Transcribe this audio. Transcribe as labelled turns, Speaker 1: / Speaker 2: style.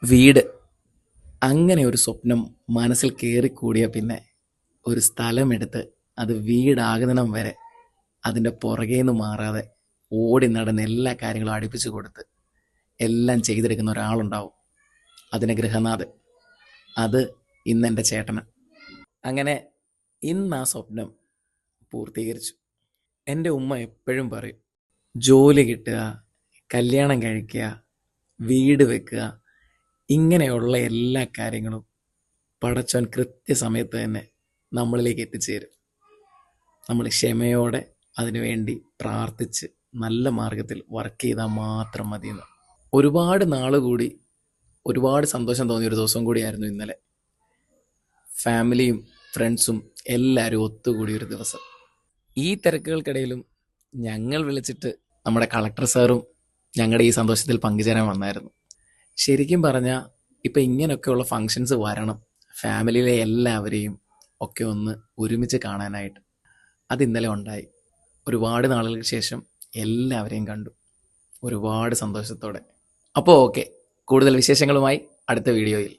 Speaker 1: വീട് അങ്ങനെ ഒരു സ്വപ്നം മനസ്സിൽ കയറിക്കൂടിയ പിന്നെ ഒരു സ്ഥലമെടുത്ത് അത് വീടാകുന്നിടം വരെ അതിൻ്റെ പുറകേന്ന് മാറാതെ ഓടി നടന്ന് എല്ലാ കാര്യങ്ങളും അടുപ്പിച്ചു കൊടുത്ത് എല്ലാം ചെയ്തെടുക്കുന്ന ഒരാളുണ്ടാവും. അതിന് ഗൃഹനാഥൻ. അത് ഇന്നെൻ്റെ ചേട്ടന്. അങ്ങനെ ഇന്ന് ആ സ്വപ്നം പൂർത്തീകരിച്ചു. എൻ്റെ ഉമ്മ എപ്പോഴും പറയും, ജോലി കിട്ടുക, കല്യാണം കഴിക്കുക, വീട് വെക്കുക, ഇങ്ങനെയുള്ള എല്ലാ കാര്യങ്ങളും പടച്ചോൻ കൃത്യസമയത്ത് തന്നെ നമ്മളിലേക്ക് എത്തിച്ചേരും. നമ്മൾ ക്ഷമയോടെ അതിനുവേണ്ടി പ്രാർത്ഥിച്ച് നല്ല മാർഗത്തിൽ വർക്ക് ചെയ്താൽ മാത്രം മതിയെന്ന്. ഒരുപാട് നാൾ കൂടി ഒരുപാട് സന്തോഷം തോന്നിയൊരു ദിവസം കൂടിയായിരുന്നു ഇന്നലെ. ഫാമിലിയും ഫ്രണ്ട്സും എല്ലാവരും ഒത്തുകൂടിയൊരു ദിവസം. ഈ തിരക്കുകൾക്കിടയിലും ഞങ്ങൾ വിളിച്ചിട്ട് നമ്മുടെ കളക്ടർ സാറും ഞങ്ങളുടെ ഈ സന്തോഷത്തിൽ പങ്കുചേരാൻ വന്നായിരുന്നു. ശരിക്കും പറഞ്ഞാൽ ഇപ്പം ഇങ്ങനെയൊക്കെയുള്ള ഫങ്ഷൻസ് വരണം, ഫാമിലിയിലെ എല്ലാവരെയും ഒക്കെ ഒന്ന് ഒരുമിച്ച് കാണാനായിട്ട്. അത് ഇന്നലെ ഉണ്ടായി. ഒരുപാട് നാളുകൾക്ക് ശേഷം എല്ലാവരെയും കണ്ടു, ഒരുപാട് സന്തോഷത്തോടെ. അപ്പോൾ ഓക്കെ, കൂടുതൽ വിശേഷങ്ങളുമായി അടുത്ത വീഡിയോയിൽ.